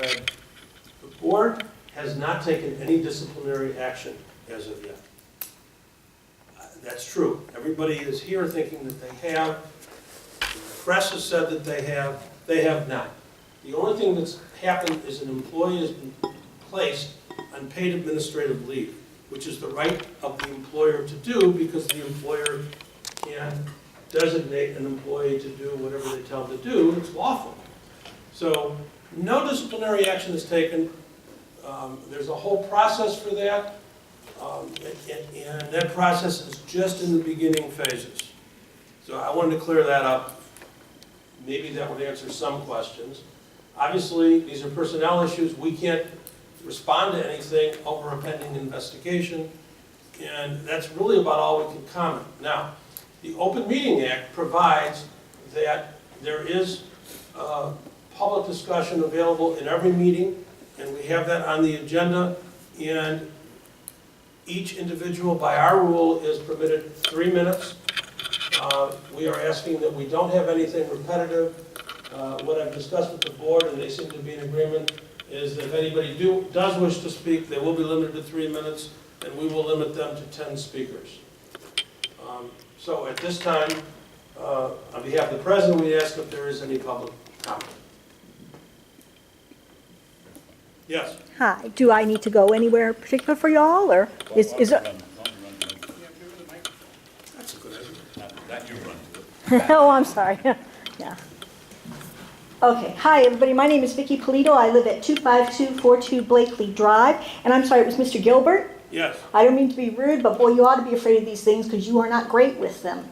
Fred. The board has not taken any disciplinary action as of yet. That's true. Everybody is here thinking that they have. The press has said that they have not. The only thing that's happened is an employee has been placed on paid administrative leave, which is the right of the employer to do because the employer can designate an employee to do whatever they tell them to do. It's lawful. So no disciplinary action is taken. There's a whole process for that, and that process is just in the beginning phases. So I wanted to clear that up. Maybe that would answer some questions. Obviously, these are personnel issues. We can't respond to anything over a pending investigation, and that's really about all we can comment. Now, the Open Meeting Act provides that there is public discussion available in every meeting, and we have that on the agenda, and each individual, by our rule, is permitted 3 minutes. We are asking that we don't have anything repetitive. What I've discussed with the board, and they seem to be in agreement, is that if anybody does wish to speak, they will be limited to 3 minutes, and we will limit them to 10 speakers. So at this time, on behalf of the president, we ask if there is any public comment. Yes. Hi, do I need to go anywhere particular for y'all, or is it? That's a good idea. That you run to it. Oh, I'm sorry. Yeah. Okay. Hi, everybody. My name is Vicki Polito. I live at 25242 Blakely Drive, and I'm sorry, it was Mr. Gilbert. Yes. I don't mean to be rude, but boy, you ought to be afraid of these things because you are not great with them.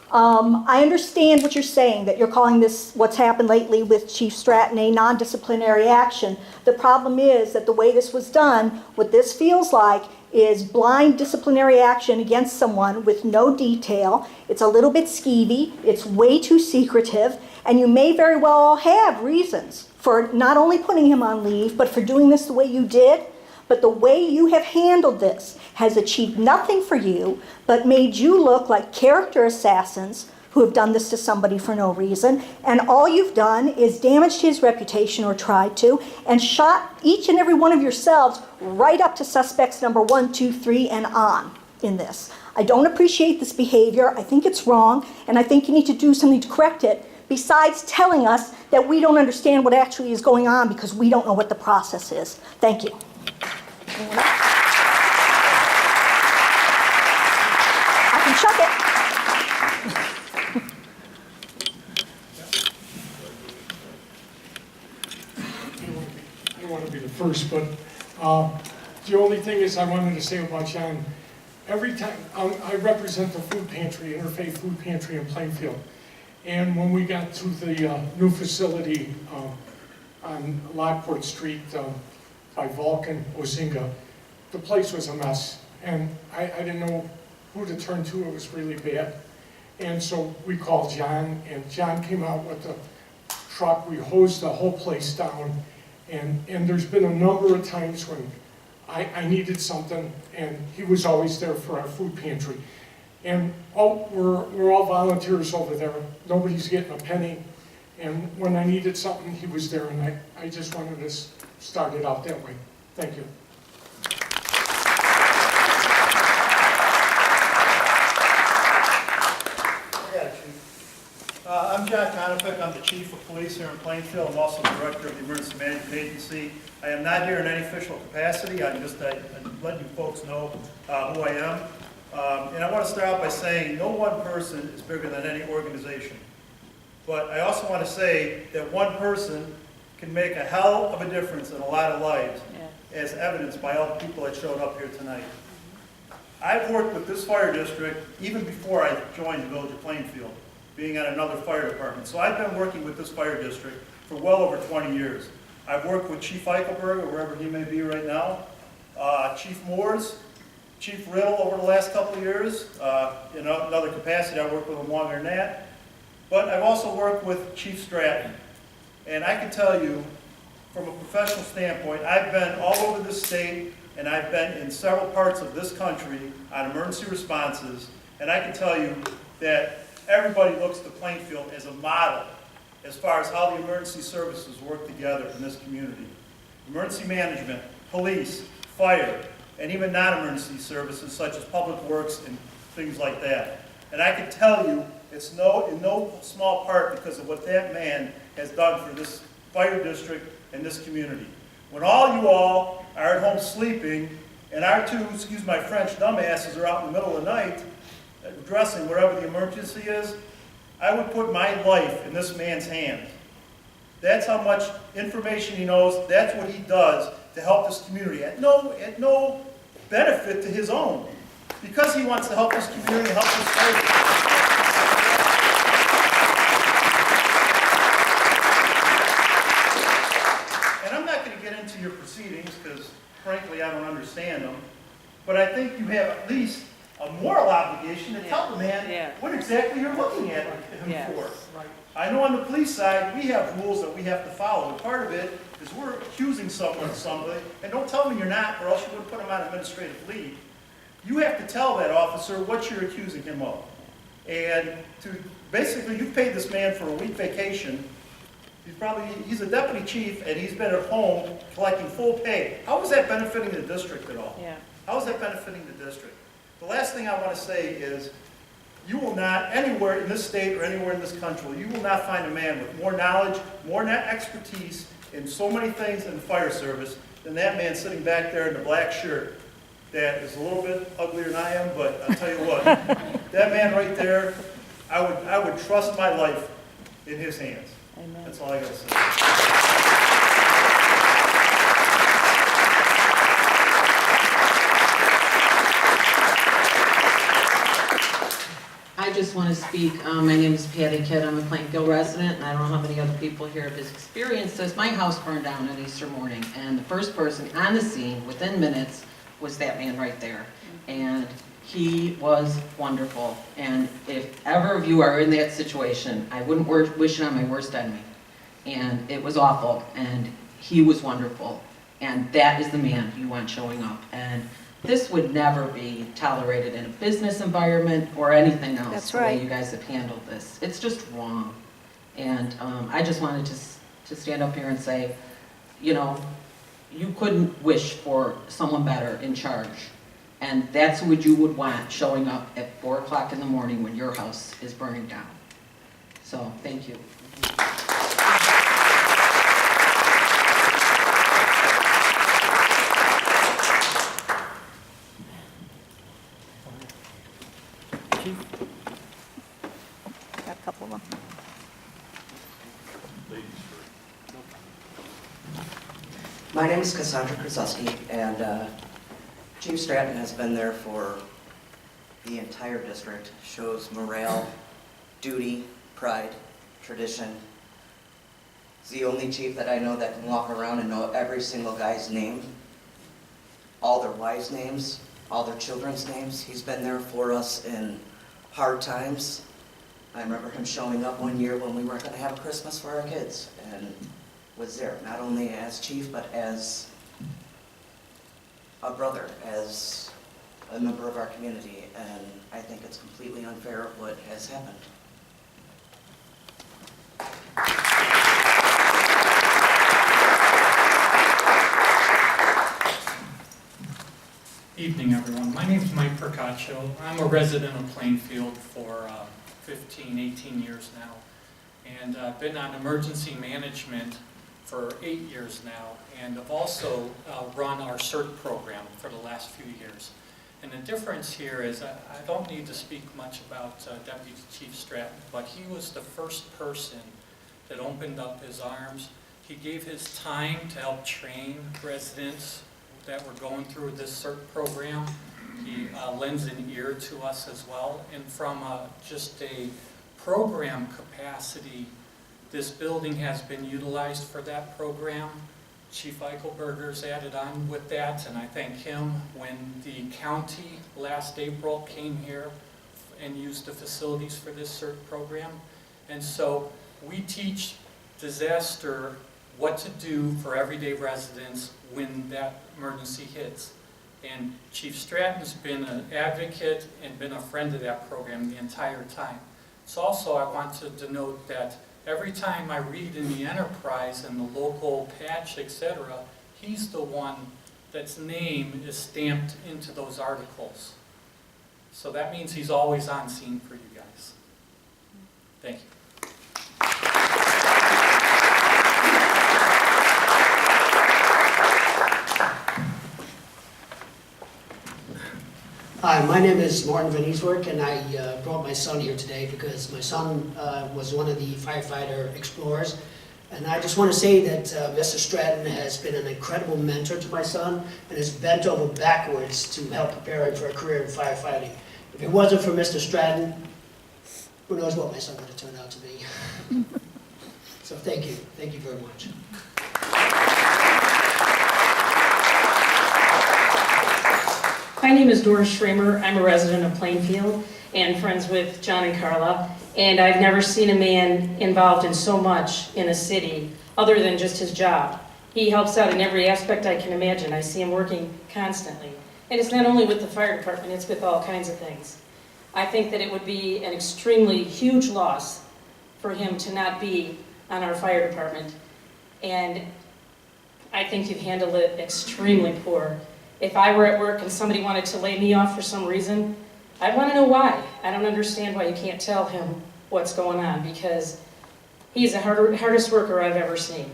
I understand what you're saying, that you're calling this, what's happened lately with Chief Stratton, a non-disciplinary action. The problem is that the way this was done, what this feels like is blind disciplinary action against someone with no detail. It's a little bit skeevy, it's way too secretive, and you may very well have reasons for not only putting him on leave, but for doing this the way you did. But the way you have handled this has achieved nothing for you, but made you look like character assassins who have done this to somebody for no reason. And all you've done is damaged his reputation, or tried to, and shot each and every one of yourselves right up to suspects number 1, 2, 3, and on in this. I don't appreciate this behavior. I think it's wrong, and I think you need to do something to correct it, besides telling us that we don't understand what actually is going on because we don't know what the process is. Thank you. I can chuck it. I don't want to be the first, but the only thing is I wanted to say about John, every time, I represent the food pantry, Interfaith Food Pantry in Plainfield. And when we got to the new facility on Lockport Street, by Vulcan, Ozinga, the place was a mess. And I didn't know who to turn to, it was really bad. And so we called John, and John came out with the truck, we hosed the whole place down. And there's been a number of times when I needed something, and he was always there for our food pantry. And we're all volunteers over there, nobody's getting a penny. And when I needed something, he was there, and I just wanted to start it out that way. Thank you. Yeah, Chief. I'm John Conopik. I'm the Chief of Police here in Plainfield. I'm also the Director of the Emergency Management Agency. I am not here in any official capacity. I'm just letting you folks know who I am. And I want to start out by saying no one person is bigger than any organization. But I also want to say that one person can make a hell of a difference in a lot of lives, as evidenced by all the people that showed up here tonight. I've worked with this fire district even before I joined the Village of Plainfield, being at another fire department. So I've been working with this fire district for well over 20 years. I've worked with Chief Eichelberg, or wherever he may be right now, Chief Moores, Chief Riddle over the last couple of years. In another capacity, I worked with him longer than that. But I've also worked with Chief Stratton. And I can tell you, from a professional standpoint, I've been all over this state, and I've been in several parts of this country on emergency responses, and I can tell you that everybody looks to Plainfield as a model as far as how the emergency services work together in this community. emergency management, police, fire, and even non-emergency services such as public works and things like that. And I can tell you, it's in no small part because of what that man has done for this fire district and this community. When all you all are at home sleeping, and our two, excuse my French, dumbasses are out in the middle of the night addressing whatever the emergency is, I would put my life in this man's hands. That's how much information he knows. That's what he does to help this community at no benefit to his own. Because he wants to help this community, help this fight. And I'm not going to get into your proceedings because, frankly, I don't understand them. But I think you have at least a moral obligation to tell the man what exactly you're looking at him for. I know on the police side, we have rules that we have to follow, and part of it is we're accusing someone of somebody, and don't tell me you're not, or else you would put him on administrative leave. You have to tell that officer what you're accusing him of. And basically, you've paid this man for a week vacation. He's a deputy chief, and he's been at home collecting full pay. How is that benefiting the district at all? How is that benefiting the district? The last thing I want to say is, you will not, anywhere in this state or anywhere in this country, you will not find a man with more knowledge, more expertise in so many things in the fire service than that man sitting back there in the black shirt that is a little bit uglier than I am, but I'll tell you what, that man right there, I would trust my life in his hands. Amen. That's all I got to say. I just want to speak. My name is Patty Kidd. I'm a Plainfield resident, and I don't know how many other people here have experienced this. My house burned down on Easter morning, and the first person on the scene within minutes was that man right there. And he was wonderful. And if ever of you are in that situation, I wouldn't wish it on my worst enemy. And it was awful, and he was wonderful. And that is the man you want showing up. And this would never be tolerated in a business environment or anything else. That's the right. way you guys have handled this. It's just wrong. And I just wanted to stand up here and say, you know, you couldn't wish for someone better in charge. And that's what you would want showing up at 4 o'clock in the morning when your house is burning down. So, thank you. Got a couple of them. My name is Cassandra Krasuski, and Chief Stratton has been there for the entire district. Shows morale, duty, pride, tradition. He's the only chief that I know that can walk around and know every single guy's name, all their wives' names, all their children's names. He's been there for us in hard times. I remember him showing up one year when we weren't going to have a Christmas for our kids, and was there, not only as chief, but as a brother, as a member of our community, and I think it's completely unfair what has happened. Evening, everyone. My name is Mike Percaccio. I'm a resident of Plainfield for 15, 18 years now, and I've been on emergency management for 8 years now, and I've also run our CERT program for the last few years. And the difference here is I don't need to speak much about Deputy Chief Stratton, but he was the first person that opened up his arms. He gave his time to help train residents that were going through this CERT program. He lends an ear to us as well. And from just a program capacity, this building has been utilized for that program. Chief Eichelberger's added on with that, and I thank him. When the county last April came here and used the facilities for this CERT program. And so we teach disaster what to do for everyday residents when that emergency hits. And Chief Stratton's been an advocate and been a friend of that program the entire time. So also I want to denote that every time I read in the Enterprise and the local patch, etc., he's the one that's name is stamped into those articles. So that means he's always on scene for you guys. Thank you. Hi, my name is Martin Van Eeswerk, and I brought my son here today because my son was one of the firefighter explorers. And I just want to say that Mr. Stratton has been an incredible mentor to my son and has bent over backwards to help prepare him for a career in firefighting. If it wasn't for Mr. Stratton, who knows what my son would have turned out to be. So thank you. Thank you very much. My name is Doris Schramer. I'm a resident of Plainfield and friends with John and Carla. And I've never seen a man involved in so much in a city other than just his job. He helps out in every aspect I can imagine. I see him working constantly. And it's not only with the fire department, it's with all kinds of things. I think that it would be an extremely huge loss for him to not be on our fire department. And I think you've handled it extremely poor. If I were at work and somebody wanted to lay me off for some reason, I want to know why. I don't understand why you can't tell him what's going on, because he's the hardest worker I've ever seen.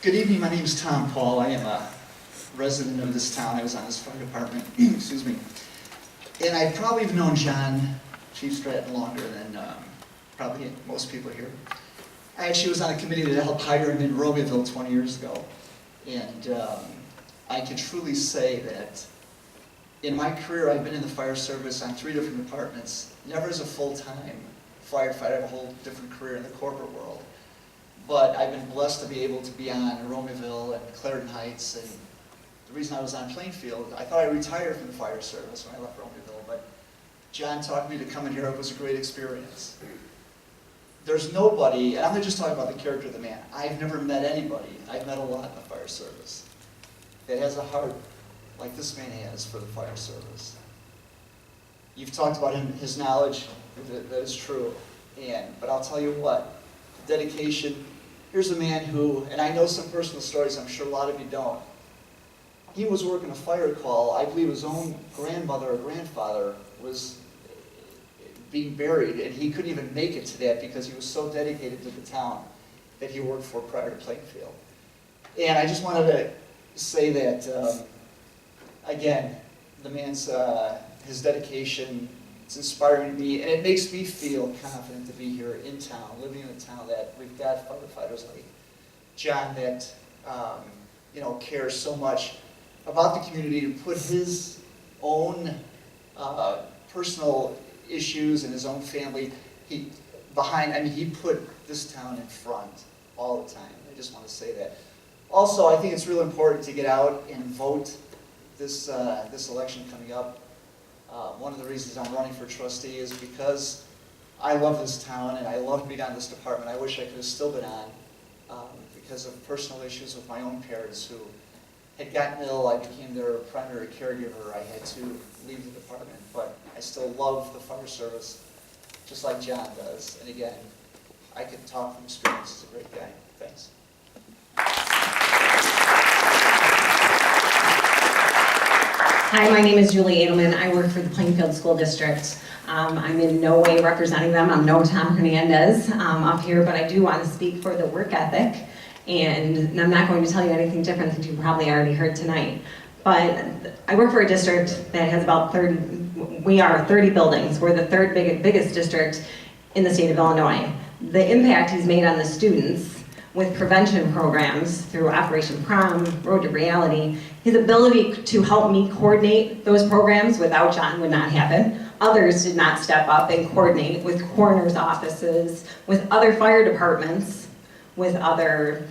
Good evening, my name is Tom Paul. I am a resident of this town. I was on this fire department, excuse me. And I probably have known John, Chief Stratton, longer than probably most people here. I actually was on a committee that helped hire him in Romeoville 20 years ago. And I can truly say that in my career, I've been in the fire service on 3 different departments, never as a full-time firefighter. I have a whole different career in the corporate world. But I've been blessed to be able to be on Romeoville and Clarendon Heights. And the reason I was on Plainfield, I thought I retired from the fire service when I left Romeoville, but John taught me to come in here. It was a great experience. There's nobody, and I'm not just talking about the character of the man. I've never met anybody, I've met a lot in the fire service, that has a heart like this man has for the fire service. You've talked about him, his knowledge, that is true. But I'll tell you what, the dedication. Here's a man who, and I know some personal stories, I'm sure a lot of you don't. He was working a fire call. I believe his own grandmother or grandfather was being buried, and he couldn't even make it to that because he was so dedicated to the town that he worked for prior to Plainfield. And I just wanted to say that, again, the man's, his dedication, it's inspiring to me, and it makes me feel confident to be here in town, living in a town that we've got firefighters like John that cares so much about the community to put his own personal issues and his own family he put this town in front all the time. I just want to say that. Also, I think it's real important to get out and vote this election coming up. One of the reasons I'm running for trustee is because I love this town and I love being on this department. I wish I could have still been on because of personal issues with my own parents who had gotten ill. I became their primary caregiver. I had to leave the department, but I still love the fire service just like John does. And again, I could talk from experience. He's a great guy. Thanks. Hi, my name is Julie Edelman. I work for the Plainfield School District. I'm in no way representing them. I'm no Tom Hernandez up here, but I do want to speak for the work ethic. And I'm not going to tell you anything different than you probably already heard tonight. But I work for a district that has about 30 buildings. We're the third biggest district in the state of Illinois. The impact he's made on the students with prevention programs through Operation Prom, Road to Reality, his ability to help me coordinate those programs without John would not happen. Others did not step up and coordinate with coroner's offices, with other fire departments, with other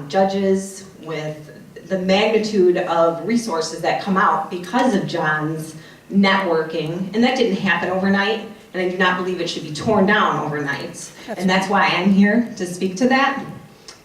judges, with the magnitude of resources that come out because of John's networking. And that didn't happen overnight, and I do not believe it should be torn down overnight. And that's why I'm here to speak to that.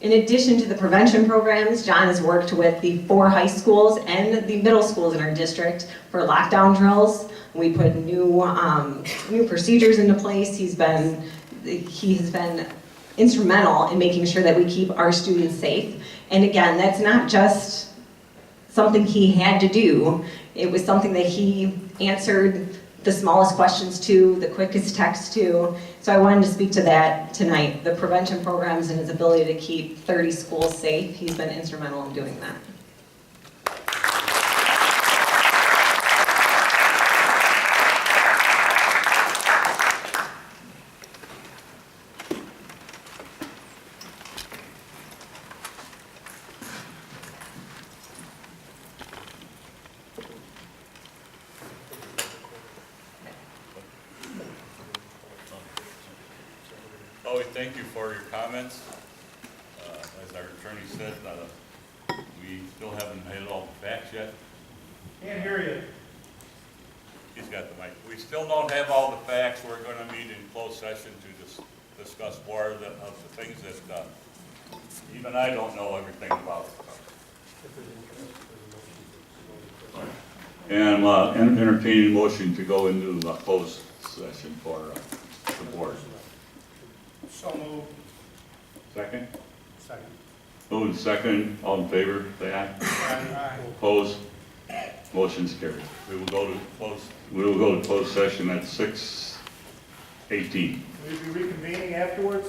In addition to the prevention programs, John has worked with the 4 high schools and the middle schools in our district for lockdown drills. We put new procedures into place. He has been instrumental in making sure that we keep our students safe. And again, that's not just something he had to do. It was something that he answered the smallest questions to, the quickest text to. So I wanted to speak to that tonight, the prevention programs and his ability to keep 30 schools safe. He's been instrumental in doing that. Chloe, thank you for your comments. As our attorney said, we still haven't had all the facts yet. Can't hear you. He's got the mic. We still don't have all the facts. We're going to meet in closed session to discuss more of the things that even I don't know everything about. And entertaining motion to go into a closed session for the board. So moved. Second? Second. Moved second. All in favor, say aye. Aye. Opposed? Motion's carried. We will go to closed session at 6:18. Will you be reconvening afterwards?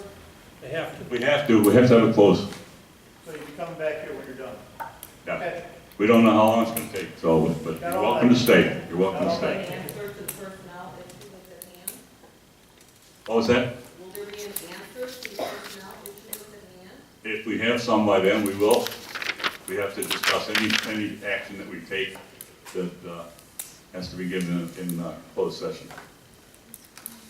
They have to. We have to have a close. So you'll be coming back here when you're done? Yeah. Okay. We don't know how long it's going to take, so, but you're welcome to stay. You're welcome to stay. Answer to the personnel issue at hand? What was that? Will there be an answer to the personnel issue at hand? If we have some by then, we will. We have to discuss any action that we take that has to be given in closed session.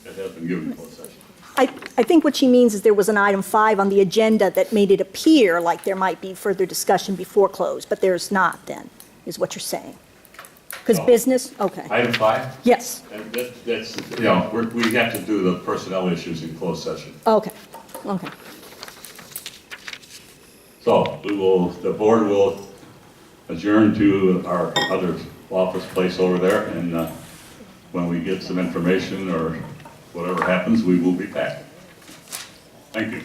That has been given in closed session. I think what she means is there was an item 5 on the agenda that made it appear like there might be further discussion before close, but there's not then, is what you're saying. Because No. business, okay. Item 5? Yes, That's, you know, we have to do the personnel issues in closed session. okay, okay. So the board will adjourn to our other office place over there, and when we get some information or whatever happens, we will be back. Thank you.